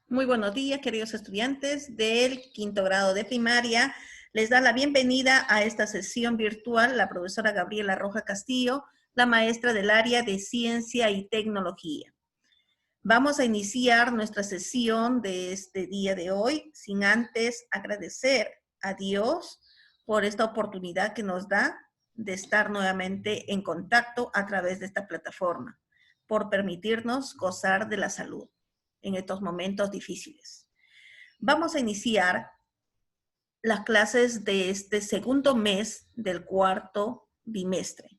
Muy buenos días, queridos estudiantes del quinto grado de primaria. Les da la bienvenida a esta sesión virtual la profesora Gabriela Roja Castillo, la maestra del área de Ciencia y Tecnología. Vamos a iniciar nuestra sesión de este día de hoy sin antes agradecer a Dios por esta oportunidad que nos da de estar nuevamente en contacto a través de esta plataforma, por permitirnos gozar de la salud en estos momentos difíciles. Vamos a iniciar las clases de este segundo mes del cuarto bimestre,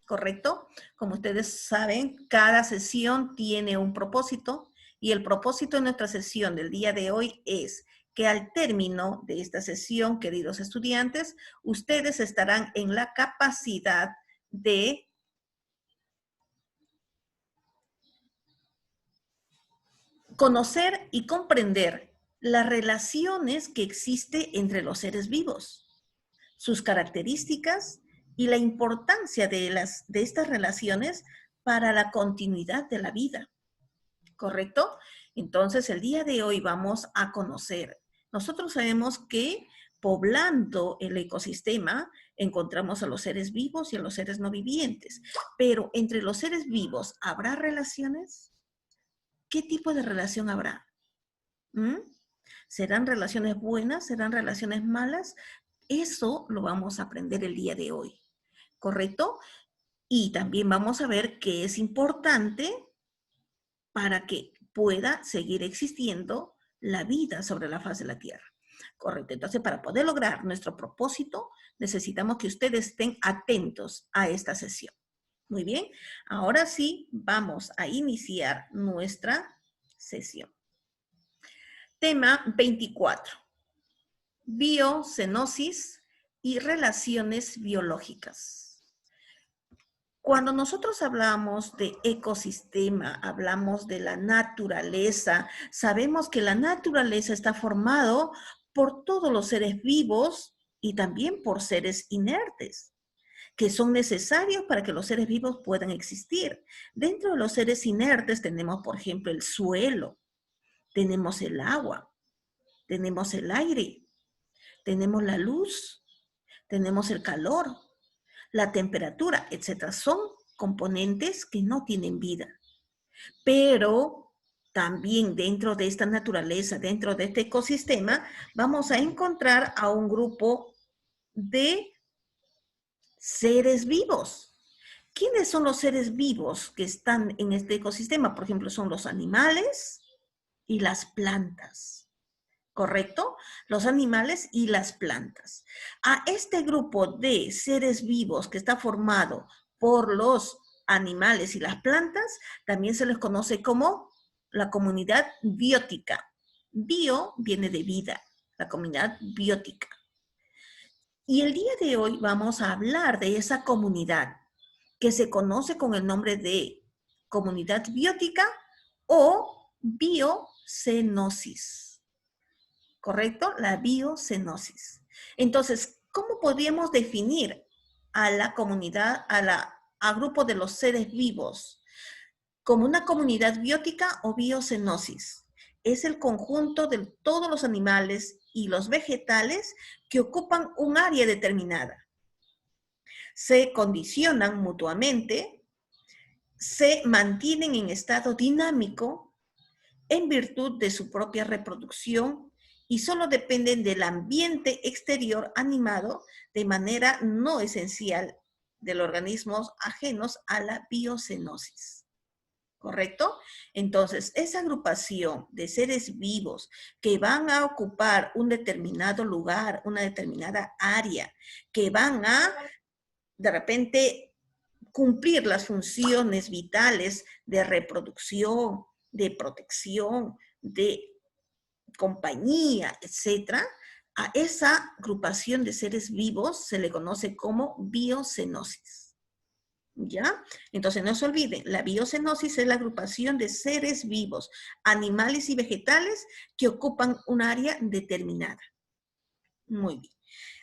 ¿correcto? Como ustedes saben, cada sesión tiene un propósito y el propósito de nuestra sesión del día de hoy es que al término de esta sesión, queridos estudiantes, ustedes estarán en la capacidad de conocer y comprender las relaciones que existen entre los seres vivos, sus características y la importancia de estas relaciones para la continuidad de la vida, ¿correcto? Entonces, el día de hoy vamos a conocer. Nosotros sabemos que poblando el ecosistema encontramos a los seres vivos y a los seres no vivientes, pero entre los seres vivos, ¿habrá relaciones? ¿Qué tipo de relación habrá? ¿Serán relaciones buenas? ¿Serán relaciones malas? Eso lo vamos a aprender el día de hoy, ¿correcto? Y también vamos a ver qué es importante para que pueda seguir existiendo la vida sobre la faz de la Tierra. Correcto. Entonces, para poder lograr nuestro propósito, necesitamos que ustedes estén atentos a esta sesión. Muy bien. Ahora sí, vamos a iniciar nuestra sesión. Tema 24. Biocenosis y relaciones biológicas. Cuando nosotros hablamos de ecosistema, hablamos de la naturaleza, sabemos que la naturaleza está formado por todos los seres vivos y también por seres inertes, que son necesarios para que los seres vivos puedan existir. Dentro de los seres inertes tenemos, por ejemplo, el suelo, tenemos el agua, tenemos el aire, tenemos la luz, tenemos el calor, la temperatura, etc. Son componentes que no tienen vida. Pero también dentro de esta naturaleza, dentro de este ecosistema, vamos a encontrar a un grupo de seres vivos. ¿Quiénes son los seres vivos que están en este ecosistema? Por ejemplo, son los animales y las plantas. ¿Correcto? Los animales y las plantas. A este grupo de seres vivos que está formado por los animales y las plantas, también se les conoce como la comunidad biótica. Bio viene de vida, la comunidad biótica. Y el día de hoy vamos a hablar de esa comunidad que se conoce con el nombre de comunidad biótica o biocenosis. ¿Correcto? La biocenosis. Entonces, ¿cómo podríamos definir a la comunidad, al grupo de los seres vivos? Como una comunidad biótica o biocenosis. Es el conjunto de todos los animales y los vegetales que ocupan un área determinada. Se condicionan mutuamente, se mantienen en estado dinámico en virtud de su propia reproducción y solo dependen del ambiente exterior animado de manera no esencial de los organismos ajenos a la biocenosis. ¿Correcto? Entonces, esa agrupación de seres vivos que van a ocupar un determinado lugar, una determinada área, que van a, de repente, cumplir las funciones vitales de reproducción, de protección, de compañía, etcétera, a esa agrupación de seres vivos se le conoce como biocenosis. ¿Ya? Entonces no se olviden, la biocenosis es la agrupación de seres vivos, animales y vegetales que ocupan un área determinada. Muy bien.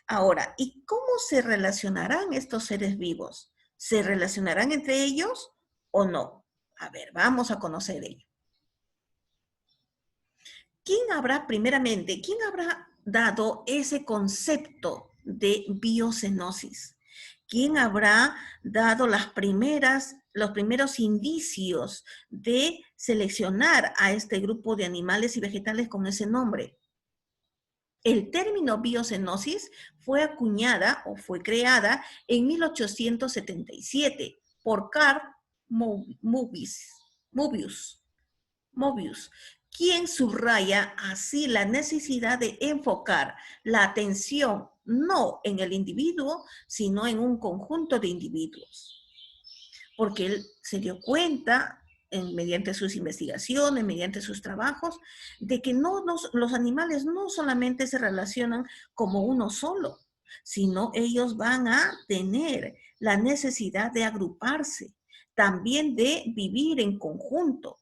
Ahora, ¿y cómo se relacionarán estos seres vivos? ¿Se relacionarán entre ellos o no? A ver, vamos a conocer ello. primeramente, quién habrá dado ese concepto de biocenosis? ¿Quién habrá dado los primeros indicios de seleccionar a este grupo de animales y vegetales con ese nombre? El término biocenosis fue acuñada o fue creada en 1877 por Carl Mobius, quien subraya así la necesidad de enfocar la atención no en el individuo, sino en un conjunto de individuos. Porque él se dio cuenta, mediante sus investigaciones, mediante sus trabajos, de que los animales no solamente se relacionan como uno solo, sino ellos van a tener la necesidad de agruparse, también de vivir en conjunto.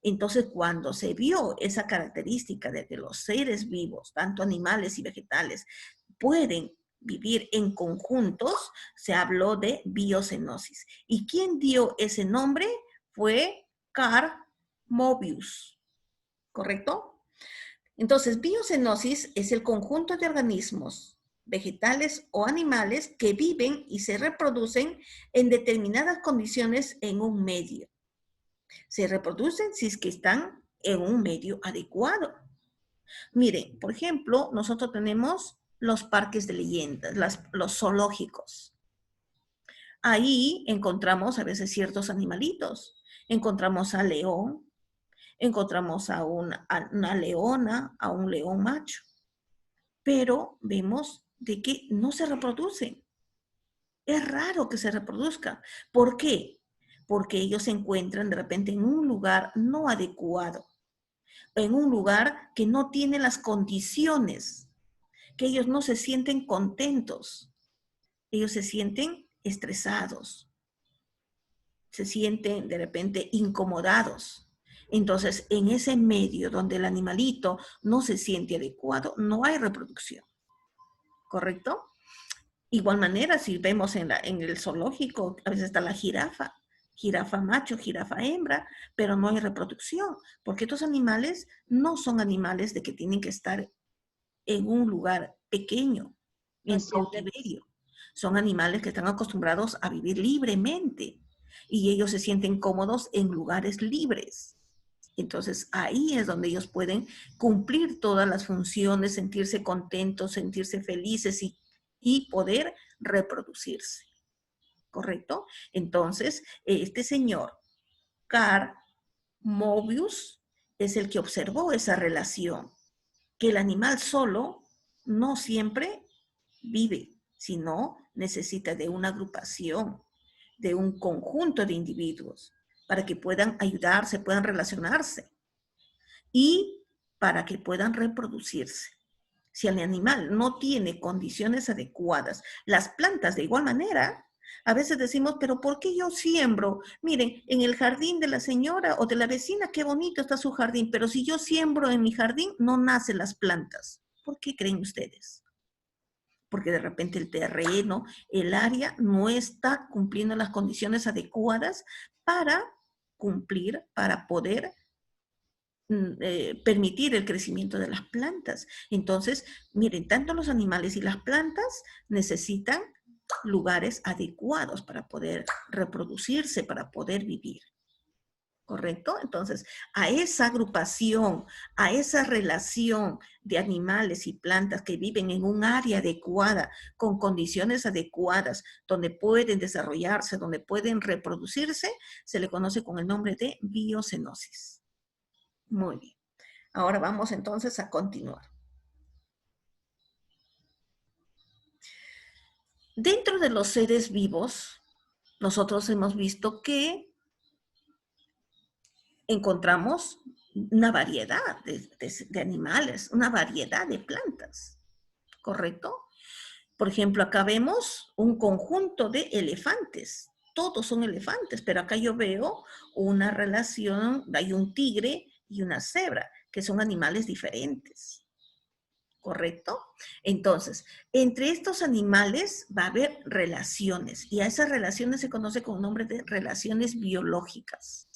Entonces, cuando se vio esa característica de que los seres vivos, tanto animales y vegetales, pueden vivir en conjuntos, se habló de biocenosis. ¿Y quién dio ese nombre? Fue Carl Mobius, ¿correcto? Entonces, biocenosis es el conjunto de organismos, vegetales o animales que viven y se reproducen en determinadas condiciones en un medio. Se reproducen si es que están en un medio adecuado. Miren, por ejemplo, nosotros tenemos los parques de leyendas, los zoológicos. Ahí encontramos a veces ciertos animalitos. Encontramos al león, encontramos a una leona, a un león macho. Pero vemos de que no se reproducen. Es raro que se reproduzca. ¿Por qué? Porque ellos se encuentran de repente en un lugar no adecuado, en un lugar que no tiene las condiciones, que ellos no se sienten contentos, ellos se sienten estresados, se sienten de repente incomodados. Entonces, en ese medio donde el animalito no se siente adecuado, no hay reproducción, ¿correcto? Igual manera, si vemos en el zoológico, a veces está la jirafa macho, jirafa hembra, pero no hay reproducción, porque estos animales no son animales de que tienen que estar en un lugar pequeño, en cautiverio. Son animales que están acostumbrados a vivir libremente y ellos se sienten cómodos en lugares libres. Entonces ahí es donde ellos pueden cumplir todas las funciones, sentirse contentos, sentirse felices y poder reproducirse. ¿Correcto? Entonces, este señor, Carl Mobius, es el que observó esa relación, que el animal solo no siempre vive, sino necesita de una agrupación, de un conjunto de individuos, para que puedan ayudarse, puedan relacionarse y para que puedan reproducirse. Si el animal no tiene condiciones adecuadas, las plantas de igual manera, a veces decimos, pero ¿por qué yo siembro? Miren, en el jardín de la señora o de la vecina, qué bonito está su jardín, pero si yo siembro en mi jardín, no nacen las plantas. ¿Por qué creen ustedes? Porque de repente el terreno, el área no está cumpliendo las condiciones adecuadas para cumplir, para poder permitir el crecimiento de las plantas. Entonces, miren, tanto los animales y las plantas necesitan lugares adecuados para poder reproducirse, para poder vivir. ¿Correcto? Entonces, a esa agrupación, a esa relación de animales y plantas que viven en un área adecuada, con condiciones adecuadas, donde pueden desarrollarse, donde pueden reproducirse, se le conoce con el nombre de biocenosis. Muy bien. Ahora vamos entonces a continuar. Dentro de los seres vivos, nosotros hemos visto que encontramos una variedad de animales, una variedad de plantas, ¿correcto? Por ejemplo, acá vemos un conjunto de elefantes. Todos son elefantes, pero acá yo veo una relación, hay un tigre y una cebra, que son animales diferentes. ¿Correcto? Entonces, entre estos animales va a haber relaciones y a esas relaciones se conoce con el nombre de relaciones biológicas.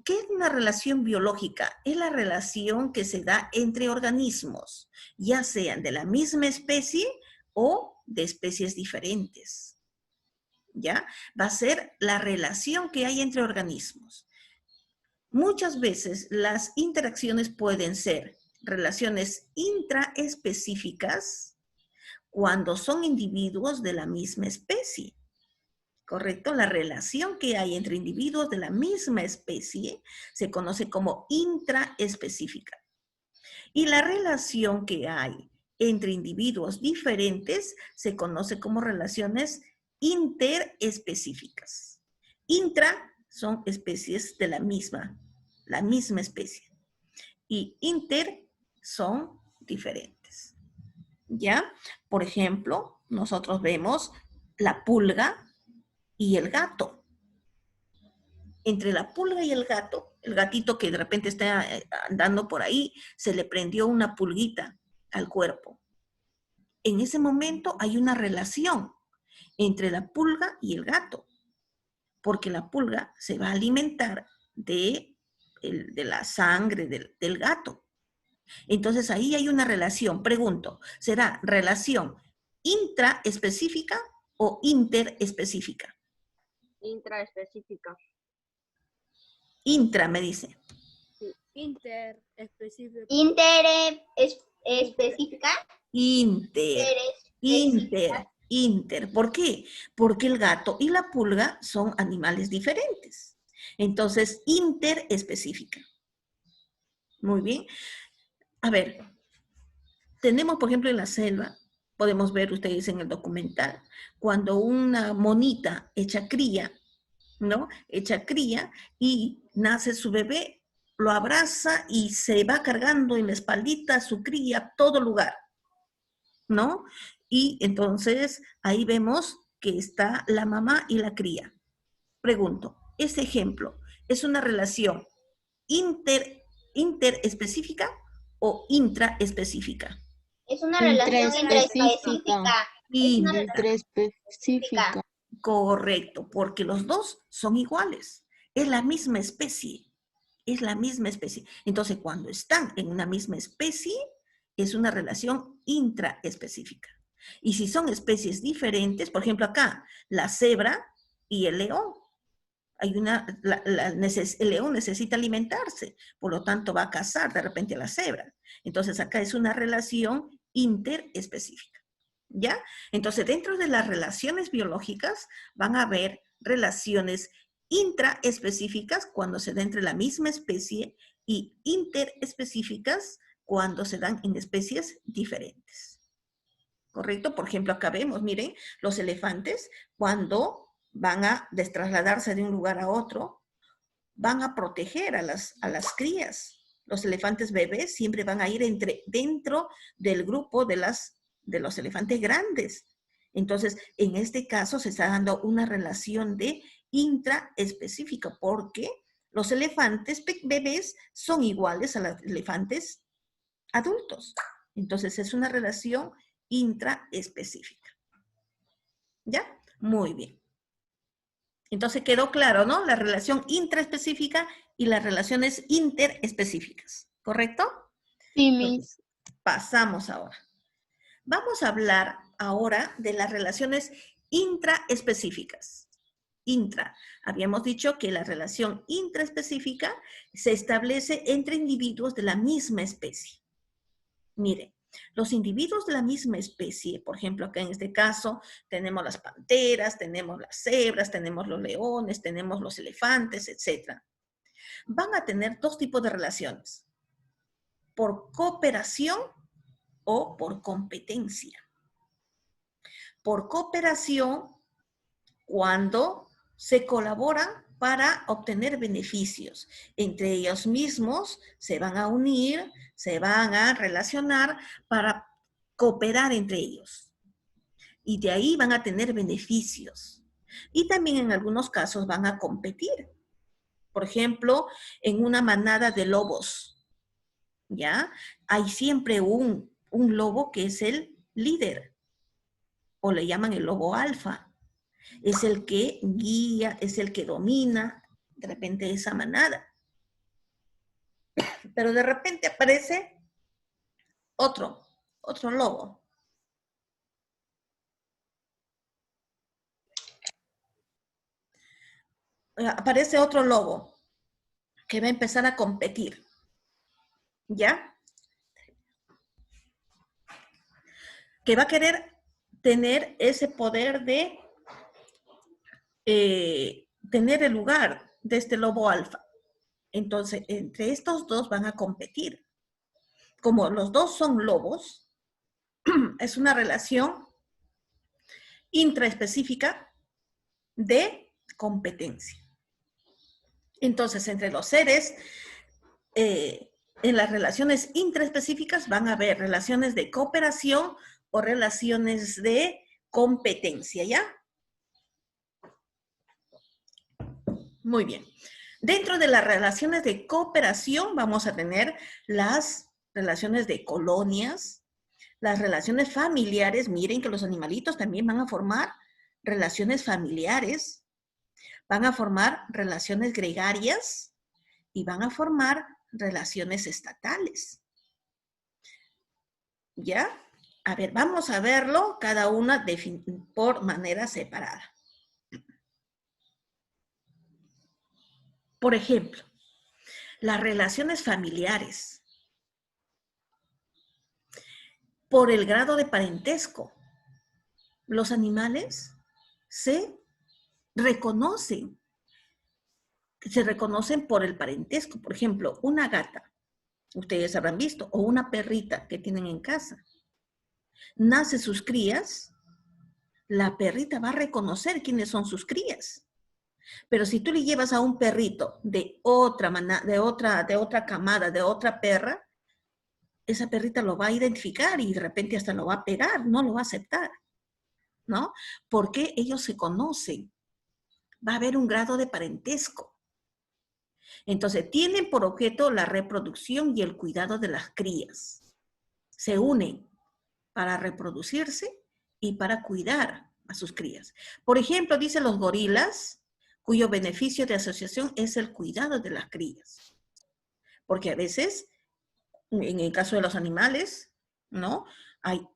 ¿Qué es una relación biológica? Es la relación que se da entre organismos, ya sean de la misma especie o de especies diferentes. ¿Ya? Va a ser la relación que hay entre organismos. Muchas veces las interacciones pueden ser relaciones intraespecíficas cuando son individuos de la misma especie. ¿Correcto? La relación que hay entre individuos de la misma especie se conoce como intraespecífica. Y la relación que hay entre individuos diferentes se conoce como relaciones interespecíficas. Intra son especies de la misma especie. Y inter son diferentes. ¿Ya? Por ejemplo, nosotros vemos la pulga y el gato. Entre la pulga y el gatito que de repente está andando por ahí, se le prendió una pulguita al cuerpo. En ese momento hay una relación entre la pulga y el gato, porque la pulga se va a alimentar de la sangre del gato. Entonces ahí hay una relación. Pregunto, ¿será relación intraespecífica o interespecífica? Intraespecífica. Intra, me dice. Sí. Interespecífica. Específica. Inter. ¿Por qué? Porque el gato y la pulga son animales diferentes. Entonces, interespecífica. Muy bien. A ver, tenemos, por ejemplo, en la selva, podemos ver ustedes en el documental, cuando una monita echa cría, ¿no? Echa cría y nace su bebé, lo abraza y se va cargando en la espaldita su cría a todo lugar, ¿no? Y entonces ahí vemos que está la mamá y la cría. Pregunto, ¿ese ejemplo es una relación interespecífica o intraespecífica? Es una relación Intraespecífica. intraespecífica. Correcto, porque los dos son iguales. Es la misma especie. Es la misma especie. Entonces, cuando están en una misma especie, es una relación intraespecífica. Y si son especies diferentes, por ejemplo acá, la cebra y el león. El león necesita alimentarse, por lo tanto va a cazar de repente a la cebra. Entonces acá es una relación interespecífica. ¿Ya? Entonces dentro de las relaciones biológicas van a haber relaciones intraespecíficas cuando se da entre la misma especie y interespecíficas cuando se dan en especies diferentes. ¿Correcto? Por ejemplo, acá vemos, miren, los elefantes cuando van a trasladarse de un lugar a otro, van a proteger a las crías. Los elefantes bebés siempre van a ir dentro del grupo de los elefantes grandes. Entonces, en este caso se está dando una relación de intraespecífica porque los elefantes bebés son iguales a los elefantes adultos. Entonces, es una relación intraespecífica. ¿Ya? Muy bien. Entonces quedó claro, ¿no? La relación intraespecífica y las relaciones interespecíficas, ¿correcto? Sí, Miss. Pasamos ahora. Vamos a hablar ahora de las relaciones intraespecíficas. Habíamos dicho que la relación intraespecífica se establece entre individuos de la misma especie. Mire, los individuos de la misma especie, por ejemplo, acá en este caso tenemos las panteras, tenemos las cebras, tenemos los leones, tenemos los elefantes, etc. Van a tener dos tipos de relaciones, por cooperación o por competencia. Por cooperación, cuando se colaboran para obtener beneficios. Entre ellos mismos se van a unir, se van a relacionar para cooperar entre ellos. Y de ahí van a tener beneficios. Y también en algunos casos van a competir. Por ejemplo, en una manada de lobos, ¿ya? Hay siempre un lobo que es el líder, o le llaman el lobo alfa. Es el que guía, es el que domina de repente esa manada. Pero de repente aparece otro lobo. Aparece otro lobo que va a empezar a competir, ¿ya? Que va a querer tener ese poder de tener el lugar de este lobo alfa. Entonces, entre estos dos van a competir. Como los dos son lobos, es una relación intraespecífica de competencia. Entonces, entre los seres, en las relaciones intraespecíficas van a haber relaciones de cooperación o relaciones de competencia, ¿ya? Muy bien. Dentro de las relaciones de cooperación vamos a tener las relaciones de colonias, las relaciones familiares. Miren que los animalitos también van a formar relaciones familiares, van a formar relaciones gregarias y van a formar relaciones estatales. ¿Ya? A ver, vamos a verlo cada una por manera separada. Por ejemplo, las relaciones familiares. Por el grado de parentesco, los animales se reconocen por el parentesco. Por ejemplo, una gata, ustedes habrán visto, o una perrita que tienen en casa. Nace sus crías, la perrita va a reconocer quiénes son sus crías. Pero si tú le llevas a un perrito de otra camada, de otra perra, esa perrita lo va a identificar y de repente hasta lo va a pegar, no lo va a aceptar, ¿no? Porque ellos se conocen. Va a haber un grado de parentesco. Entonces, tienen por objeto la reproducción y el cuidado de las crías. Se unen para reproducirse y para cuidar a sus crías. Por ejemplo, dicen los gorilas, cuyo beneficio de asociación es el cuidado de las crías. Porque a veces, en el caso de los animales, ¿no? Hay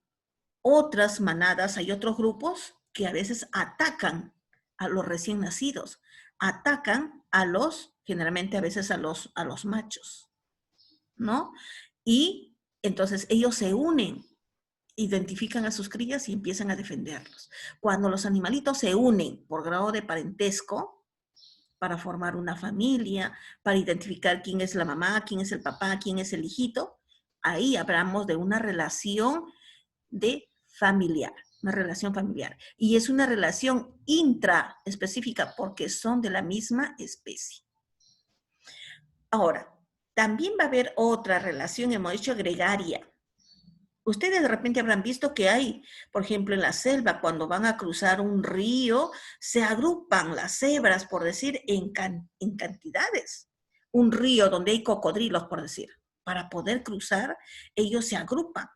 otras manadas, hay otros grupos que a veces atacan a los recién nacidos, atacan a los, generalmente a veces a los machos, ¿no? Y entonces ellos se unen, identifican a sus crías y empiezan a defenderlos. Cuando los animalitos se unen por grado de parentesco, para formar una familia, para identificar quién es la mamá, quién es el papá, quién es el hijito, ahí hablamos de una relación de familiar, una relación familiar. Y es una relación intraespecífica porque son de la misma especie. Ahora, también va a haber otra relación, hemos dicho, gregaria. Ustedes de repente habrán visto que hay, por ejemplo, en la selva, cuando van a cruzar un río, se agrupan las cebras, por decir, en cantidades. Un río donde hay cocodrilos, por decir. Para poder cruzar, ellos se agrupan,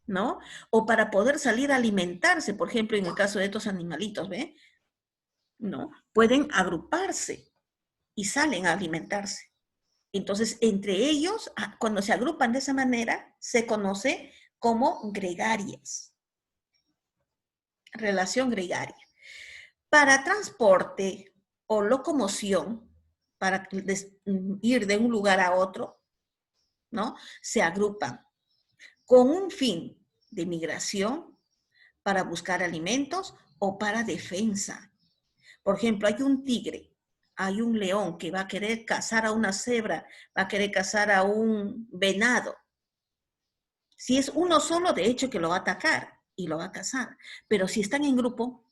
¿no? O para poder salir a alimentarse, por ejemplo, en el caso de estos animalitos, ¿ve? ¿No? Pueden agruparse y salen a alimentarse. Entonces, entre ellos, cuando se agrupan de esa manera, se conoce como gregarias. Relación gregaria. Para transporte o locomoción, para ir de un lugar a otro, ¿no? Se agrupan con un fin de migración, para buscar alimentos o para defensa. Por ejemplo, hay un tigre, hay un león que va a querer cazar a una cebra, va a querer cazar a un venado. Si es uno solo, de hecho que lo va a atacar y lo va a cazar. Pero si están en grupo,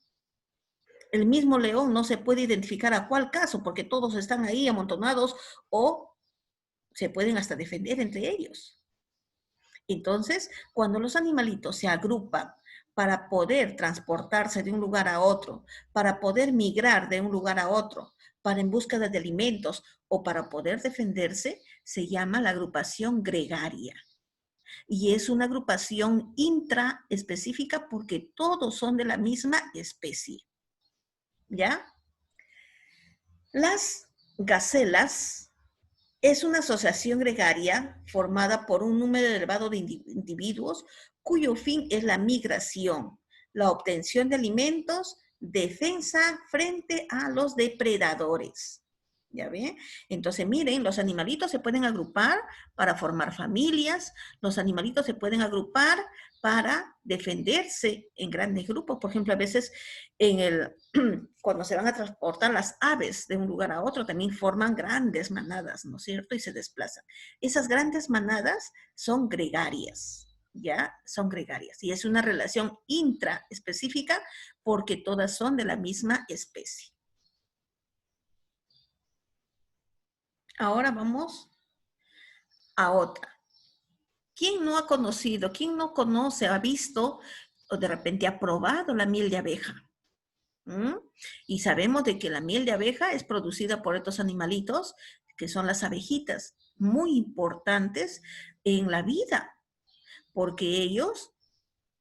el mismo león no se puede identificar a cuál caso, porque todos están ahí amontonados o se pueden hasta defender entre ellos. Entonces, cuando los animalitos se agrupan para poder transportarse de un lugar a otro, para poder migrar de un lugar a otro, para en búsqueda de alimentos o para poder defenderse, se llama la agrupación gregaria. Y es una agrupación intraespecífica porque todos son de la misma especie. ¿Ya? Las gacelas Es una asociación gregaria formada por un número elevado de individuos cuyo fin es la migración, la obtención de alimentos, defensa frente a los depredadores. ¿Ya ven? Entonces, miren, los animalitos se pueden agrupar para formar familias, los animalitos se pueden agrupar para defenderse en grandes grupos. Por ejemplo, a veces cuando se van a transportar las aves de un lugar a otro, también forman grandes manadas, ¿no es cierto? Y se desplazan. Esas grandes manadas son gregarias, ¿ya? Son gregarias. Y es una relación intraespecífica porque todas son de la misma especie. Ahora vamos a otra. ¿Quién no ha conocido, quién no conoce, ha visto o de repente ha probado la miel de abeja? Y sabemos de que la miel de abeja es producida por estos animalitos que son las abejitas, muy importantes en la vida, porque ellos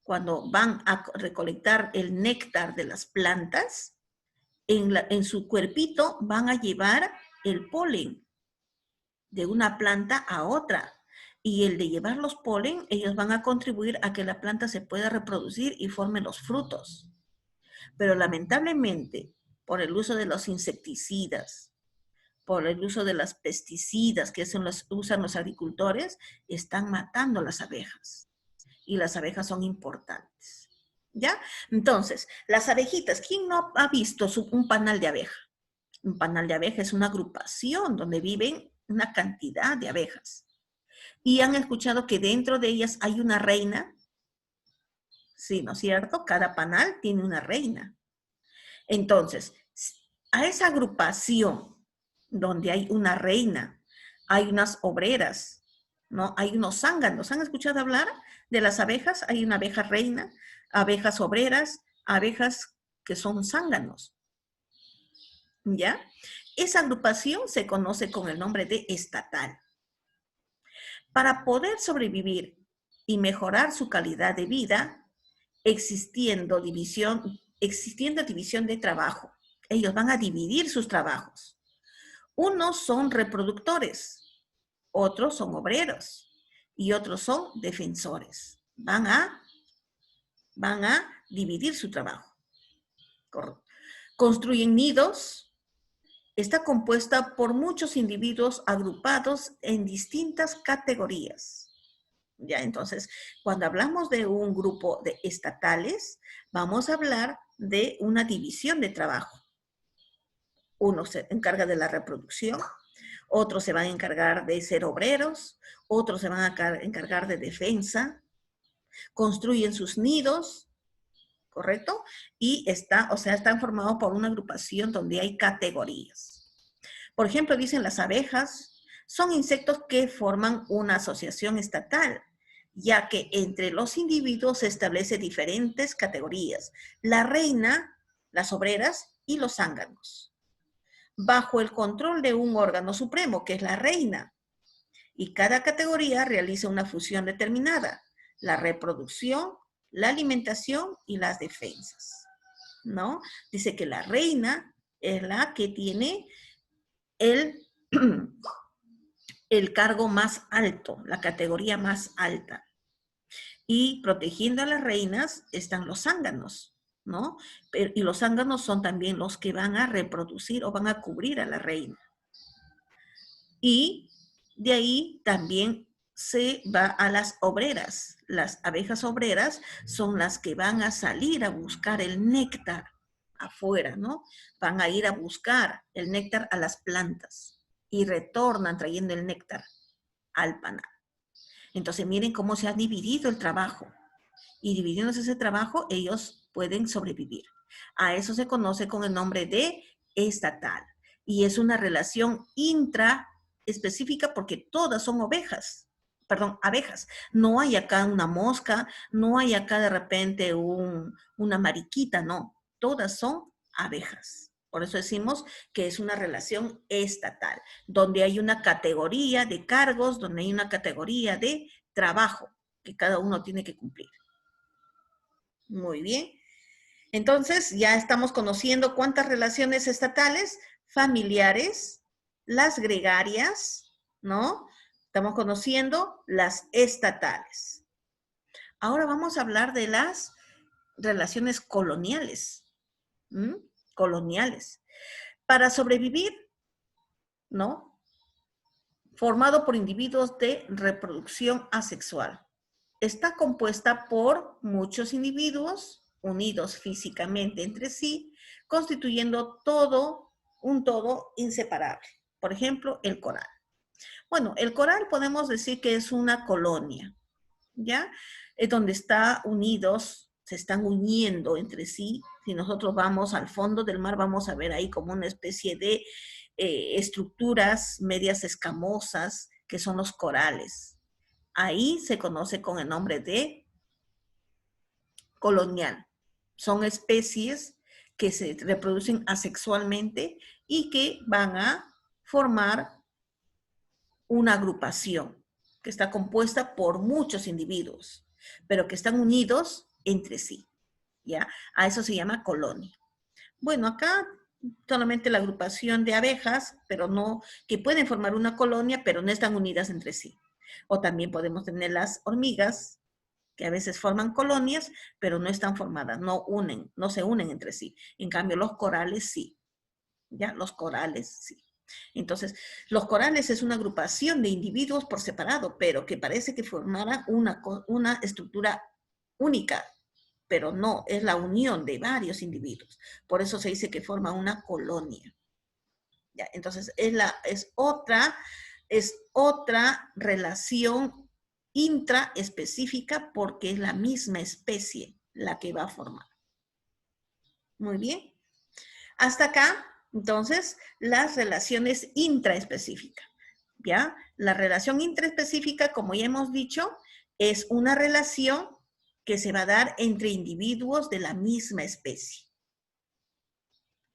cuando van a recolectar el néctar de las plantas, en su cuerpito van a llevar el polen de una planta a otra. Y el de llevar los polen, ellos van a contribuir a que la planta se pueda reproducir y forme los frutos. Pero lamentablemente, por el uso de los insecticidas, por el uso de las pesticidas que usan los agricultores, están matando las abejas. Y las abejas son importantes. ¿Ya? Entonces, las abejitas, ¿quién no ha visto un panal de abeja? Un panal de abeja es una agrupación donde viven una cantidad de abejas. Y han escuchado que dentro de ellas hay una reina. Sí, ¿no es cierto? Cada panal tiene una reina. Entonces, a esa agrupación donde hay una reina, hay unas obreras, ¿no? Hay unos zánganos. ¿Han escuchado hablar de las abejas? Hay una abeja reina, abejas obreras, abejas que son zánganos. ¿Ya? Esa agrupación se conoce con el nombre de estatal. Para poder sobrevivir y mejorar su calidad de vida, existiendo división de trabajo. Ellos van a dividir sus trabajos. Unos son reproductores, otros son obreros y otros son defensores. Van a dividir su trabajo. Construyen nidos. Está compuesta por muchos individuos agrupados en distintas categorías. ¿Ya? Entonces, cuando hablamos de un grupo de estatales, vamos a hablar de una división de trabajo. Uno se encarga de la reproducción, otros se van a encargar de ser obreros, otros se van a encargar de defensa, construyen sus nidos, ¿correcto? Y están formados por una agrupación donde hay categorías. Por ejemplo, dicen las abejas, son insectos que forman una asociación estatal, ya que entre los individuos se establece diferentes categorías. La reina, las obreras y los zánganos. Bajo el control de un órgano supremo, que es la reina. Y cada categoría realiza una función determinada. La reproducción, la alimentación y las defensas, ¿no? Dice que la reina es la que tiene el cargo más alto, la categoría más alta. Y protegiendo a las reinas están los zánganos, ¿no? Y los zánganos son también los que van a reproducir o van a cubrir a la reina. Y de ahí también se va a las obreras. Las abejas obreras son las que van a salir a buscar el néctar afuera, ¿no? Van a ir a buscar el néctar a las plantas y retornan trayendo el néctar al panal. Entonces miren cómo se ha dividido el trabajo. Y dividiéndose ese trabajo, ellos pueden sobrevivir. A eso se conoce con el nombre de estatal. Y es una relación intraespecífica porque todas son abejas. No hay acá una mosca, no hay acá de repente una mariquita, no. Todas son abejas. Por eso decimos que es una relación estatal, donde hay una categoría de cargos, donde hay una categoría de trabajo que cada uno tiene que cumplir. Muy bien. Entonces, ya estamos conociendo cuántas relaciones estatales, familiares, las gregarias, ¿no? Estamos conociendo las estatales. Ahora vamos a hablar de las relaciones coloniales. Coloniales. Para sobrevivir, ¿no? Formado por individuos de reproducción asexual. Está compuesta por muchos individuos unidos físicamente entre sí, constituyendo un todo inseparable. Por ejemplo, el coral. Bueno, el coral podemos decir que es una colonia, ¿ya? Es donde se están uniendo entre sí. Si nosotros vamos al fondo del mar, vamos a ver ahí como una especie de estructuras medias escamosas, que son los corales. Ahí se conoce con el nombre de colonial. Son especies que se reproducen asexualmente y que van a formar una agrupación que está compuesta por muchos individuos, pero que están unidos entre sí, ¿ya? A eso se llama colonia. Bueno, acá solamente la agrupación de abejas, pero no, que pueden formar una colonia, pero no están unidas entre sí. O también podemos tener las hormigas, que a veces forman colonias, pero no están formadas, no se unen entre sí. En cambio, los corales sí, ¿ya? Los corales sí. Entonces, los corales es una agrupación de individuos por separado, pero que parece que formaran una estructura única, pero no, es la unión de varios individuos. Por eso se dice que forma una colonia. ¿Ya? Entonces, es otra relación intraespecífica porque es la misma especie la que va a formar. Muy bien. Hasta acá, entonces, las relaciones intraespecíficas. ¿Ya? La relación intraespecífica, como ya hemos dicho, es una relación que se va a dar entre individuos de la misma especie.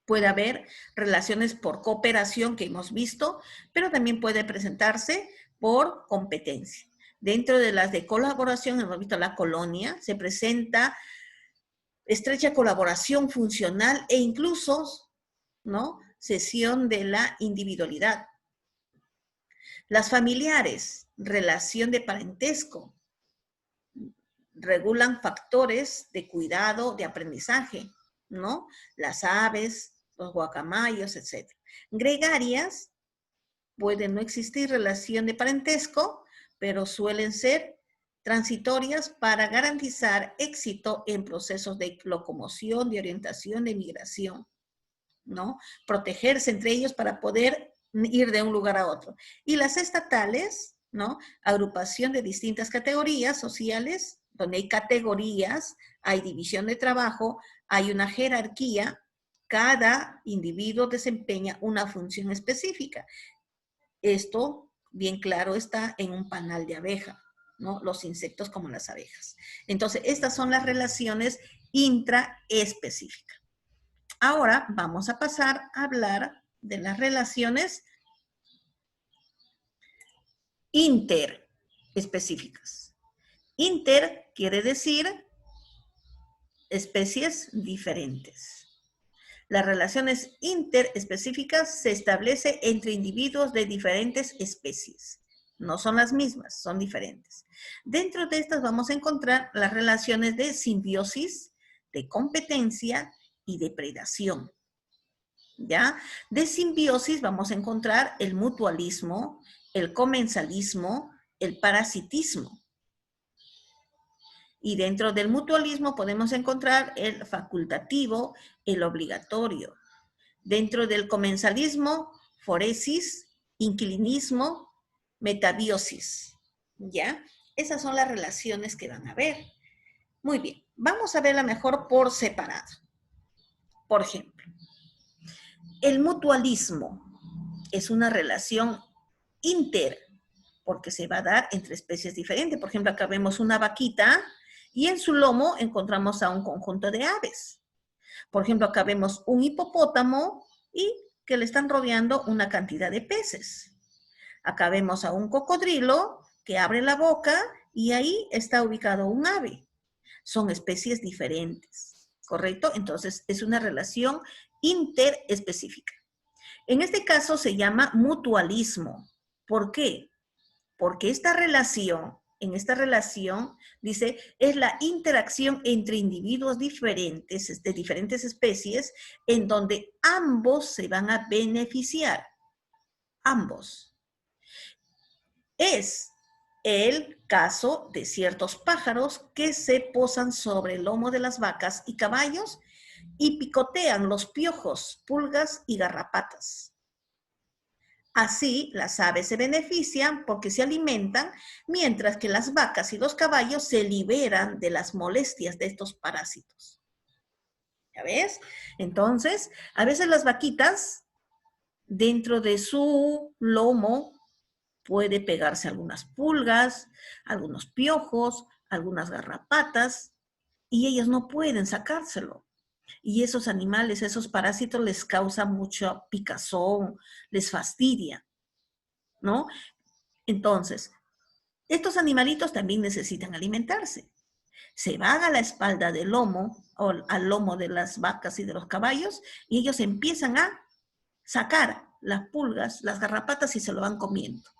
Puede haber relaciones por cooperación que hemos visto, pero también puede presentarse por competencia. Dentro de las de colaboración, hemos visto la colonia, se presenta estrecha colaboración funcional e incluso, ¿no? Cesión de la individualidad. Las familiares, relación de parentesco, regulan factores de cuidado, de aprendizaje, ¿no? Las aves, los guacamayos, etc. Gregarias, puede no existir relación de parentesco, pero suelen ser transitorias para garantizar éxito en procesos de locomoción, de orientación, de migración, ¿no? Protegerse entre ellos para poder ir de un lugar a otro. Y las estatales, ¿no? Agrupación de distintas categorías sociales, donde hay categorías, hay división de trabajo, hay una jerarquía, cada individuo desempeña una función específica. Esto, bien claro, está en un panal de abeja, ¿no? Los insectos como las abejas. Entonces, estas son las relaciones intraespecíficas. Ahora vamos a pasar a hablar de las relaciones interespecíficas. Inter quiere decir especies diferentes. Las relaciones interespecíficas se establecen entre individuos de diferentes especies. No son las mismas, son diferentes. Dentro de estas vamos a encontrar las relaciones de simbiosis, de competencia y de predación. ¿Ya? De simbiosis vamos a encontrar el mutualismo, el comensalismo, el parasitismo. Y dentro del mutualismo podemos encontrar el facultativo, el obligatorio. Dentro del comensalismo, foresis, inquilinismo, metabiosis. ¿Ya? Esas son las relaciones que van a ver. Muy bien, vamos a verla mejor por separado. Por ejemplo, el mutualismo es una relación inter, porque se va a dar entre especies diferentes. Por ejemplo, acá vemos una vaquita y en su lomo encontramos a un conjunto de aves. Por ejemplo, acá vemos un hipopótamo y que le están rodeando una cantidad de peces. Acá vemos a un cocodrilo que abre la boca y ahí está ubicado un ave. Son especies diferentes, ¿correcto? Entonces, es una relación interespecífica. En este caso se llama mutualismo, ¿Por qué? Porque en esta relación, dice, es la interacción entre individuos diferentes, de diferentes especies, en donde ambos se van a beneficiar. Ambos. Es el caso de ciertos pájaros que se posan sobre el lomo de las vacas y caballos y picotean los piojos, pulgas y garrapatas. Así, las aves se benefician porque se alimentan, mientras que las vacas y los caballos se liberan de las molestias de estos parásitos. ¿Ya ves? Entonces, a veces las vaquitas, dentro de su lomo, puede pegarse algunas pulgas, algunos piojos, algunas garrapatas, y ellas no pueden sacárselo. Y esos animales, esos parásitos les causan mucho picazón, les fastidia, ¿no? Entonces, estos animalitos también necesitan alimentarse. Se van a la espalda del lomo o al lomo de las vacas y de los caballos y ellos empiezan a sacar las pulgas, las garrapatas y se lo van comiendo.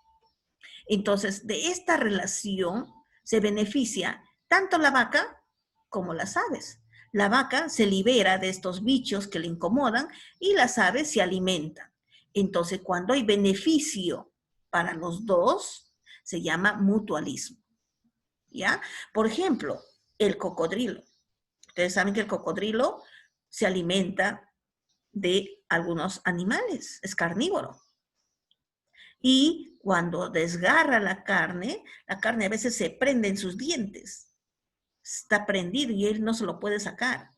Entonces, de esta relación se beneficia tanto la vaca como las aves. La vaca se libera de estos bichos que le incomodan y las aves se alimentan. Entonces, cuando hay beneficio para los dos, se llama mutualismo. ¿Ya? Por ejemplo, el cocodrilo. Ustedes saben que el cocodrilo se alimenta de algunos animales, es carnívoro. Y cuando desgarra la carne a veces se prende en sus dientes. Está prendido y él no se lo puede sacar,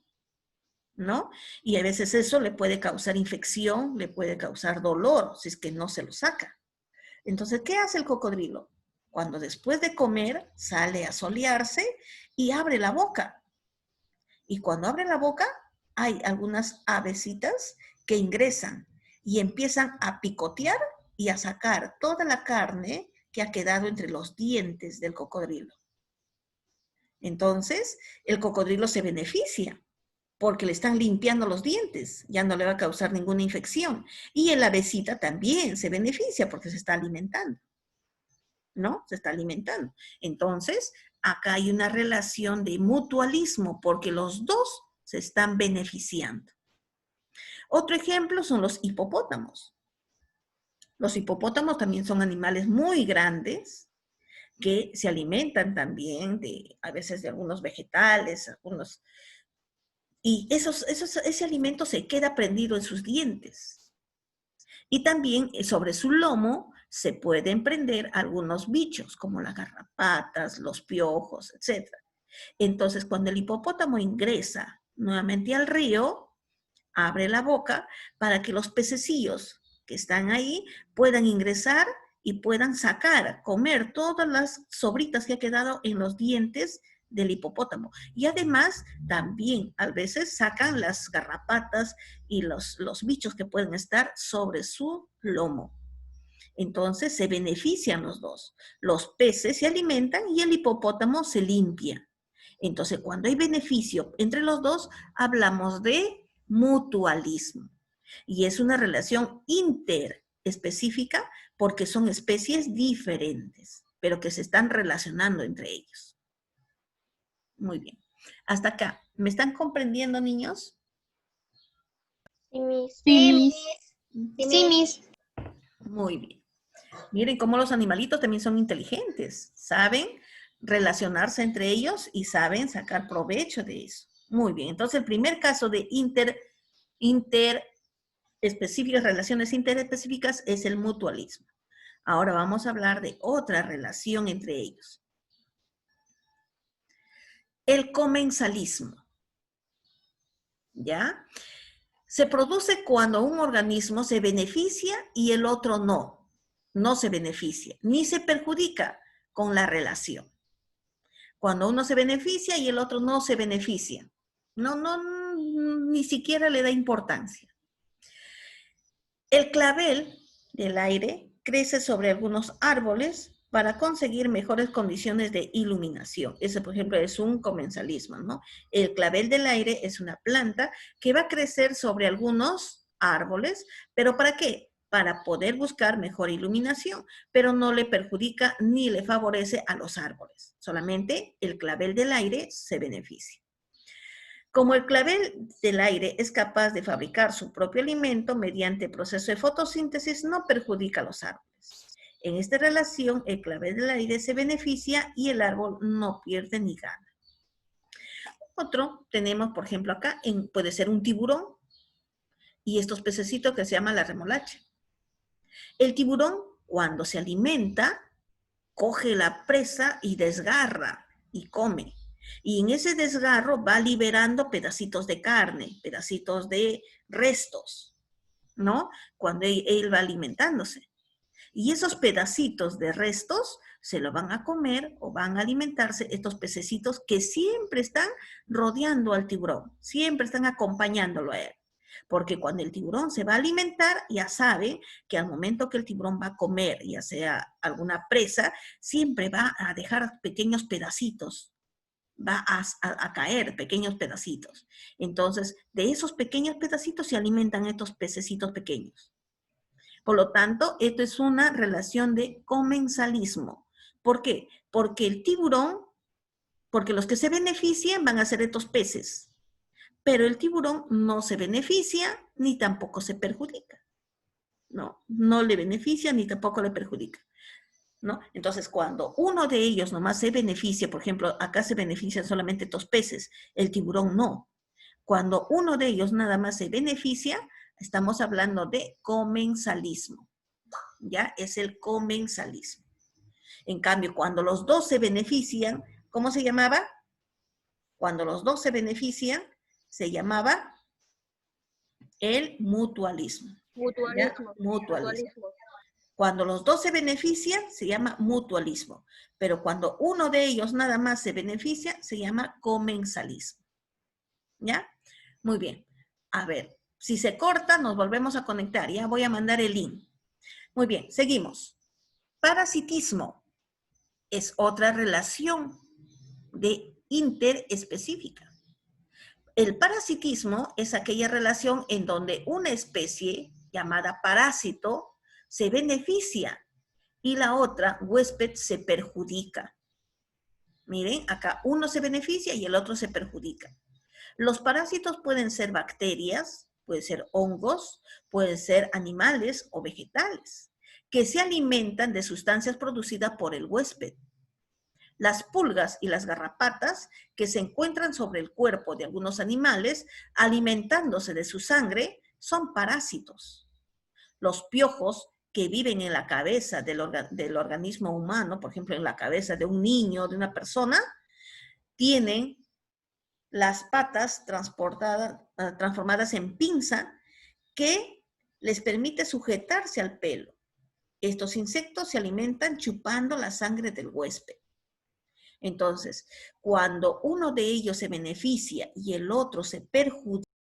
¿no? Y a veces eso le puede causar infección, le puede causar dolor, si es que no se lo saca. Entonces, ¿qué hace el cocodrilo? Cuando después de comer sale a solearse y abre la boca. Y cuando abre la boca, hay algunas avecitas que ingresan y empiezan a picotear y a sacar toda la carne que ha quedado entre los dientes del cocodrilo. Entonces, el cocodrilo se beneficia porque le están limpiando los dientes, ya no le va a causar ninguna infección. Y el avecita también se beneficia porque se está alimentando, ¿no? Se está alimentando. Entonces, acá hay una relación de mutualismo porque los dos se están beneficiando. Otro ejemplo son los hipopótamos. Los hipopótamos también son animales muy grandes que se alimentan también a veces de algunos vegetales, y ese alimento se queda prendido en sus dientes. Y también sobre su lomo se pueden prender algunos bichos, como las garrapatas, los piojos, etc. Entonces, cuando el hipopótamo ingresa nuevamente al río, abre la boca para que los pececillos que están ahí puedan ingresar y puedan sacar, comer todas las sobritas que ha quedado en los dientes del hipopótamo. Y además, también a veces sacan las garrapatas y los bichos que pueden estar sobre su lomo. Entonces, se benefician los dos. Los peces se alimentan y el hipopótamo se limpia. Entonces, cuando hay beneficio entre los dos, hablamos de mutualismo. Y es una relación interespecífica porque son especies diferentes, pero que se están relacionando entre ellos. Muy bien. Hasta acá. ¿Me están comprendiendo, niños? Sí, Miss. Sí, Miss. Muy bien. Miren cómo los animalitos también son inteligentes. Saben relacionarse entre ellos y saben sacar provecho de eso. Muy bien. Entonces, el primer caso de relaciones interespecíficas es el mutualismo. Ahora vamos a hablar de otra relación entre ellos. El comensalismo. ¿Ya? Se produce cuando un organismo se beneficia y el otro no. No se beneficia, ni se perjudica con la relación. Cuando uno se beneficia y el otro no se beneficia. Ni siquiera le da importancia. El clavel del aire crece sobre algunos árboles para conseguir mejores condiciones de iluminación. Ese, por ejemplo, es un comensalismo, ¿no? El clavel del aire es una planta que va a crecer sobre algunos árboles, ¿pero para qué? para poder buscar mejor iluminación, pero no le perjudica ni le favorece a los árboles. Solamente el clavel del aire se beneficia. Como el clavel del aire es capaz de fabricar su propio alimento mediante el proceso de fotosíntesis, no perjudica a los árboles. En esta relación, el clavel del aire se beneficia y el árbol no pierde ni gana. Otro tenemos, por ejemplo, acá, puede ser un tiburón y estos pececitos que se llaman la remolacha. El tiburón, cuando se alimenta, coge la presa y desgarra y come. Y en ese desgarro va liberando pedacitos de carne, pedacitos de restos, ¿no? Cuando él va alimentándose. Y esos pedacitos de restos se lo van a comer o van a alimentarse estos pececitos que siempre están rodeando al tiburón, siempre están acompañándolo a él. Porque cuando el tiburón se va a alimentar, ya sabe que al momento que el tiburón va a comer, ya sea alguna presa, siempre va a dejar pequeños pedacitos, va a caer pequeños pedacitos. Entonces, de esos pequeños pedacitos se alimentan estos pececitos pequeños. Por lo tanto, esto es una relación de comensalismo. ¿Por qué? Porque el tiburón, porque los que se benefician van a ser estos peces, pero el tiburón no se beneficia ni tampoco se perjudica. No le beneficia ni tampoco le perjudica, ¿no? Entonces, cuando uno de ellos nomás se beneficia, por ejemplo, acá se benefician solamente estos peces, el tiburón no. Cuando uno de ellos nada más se beneficia, estamos hablando de comensalismo. ¿Ya? Es el comensalismo. En cambio, cuando los dos se benefician, ¿cómo se llamaba? Cuando los dos se benefician, se llamaba el mutualismo. Mutualismo. Mutualismo. Cuando los dos se benefician, se llama mutualismo. Pero cuando uno de ellos nada más se beneficia, se llama comensalismo. ¿Ya? Muy bien. A ver, si se corta, nos volvemos a conectar. Ya voy a mandar el link. Muy bien, seguimos. Parasitismo es otra relación de interespecífica. El parasitismo es aquella relación en donde una especie llamada parásito se beneficia y la otra, huésped, se perjudica. Miren, acá uno se beneficia y el otro se perjudica. Los parásitos pueden ser bacterias, pueden ser hongos, pueden ser animales o vegetales, que se alimentan de sustancias producidas por el huésped. Las pulgas y las garrapatas que se encuentran sobre el cuerpo de algunos animales alimentándose de su sangre son parásitos. Los piojos que viven en la cabeza del organismo humano, por ejemplo, en la cabeza de un niño, de una persona, tienen las patas transformadas en pinza que les permite sujetarse al pelo. Estos insectos se alimentan chupando la sangre del huésped. Entonces, cuando uno de ellos se beneficia y el otro se perjudica,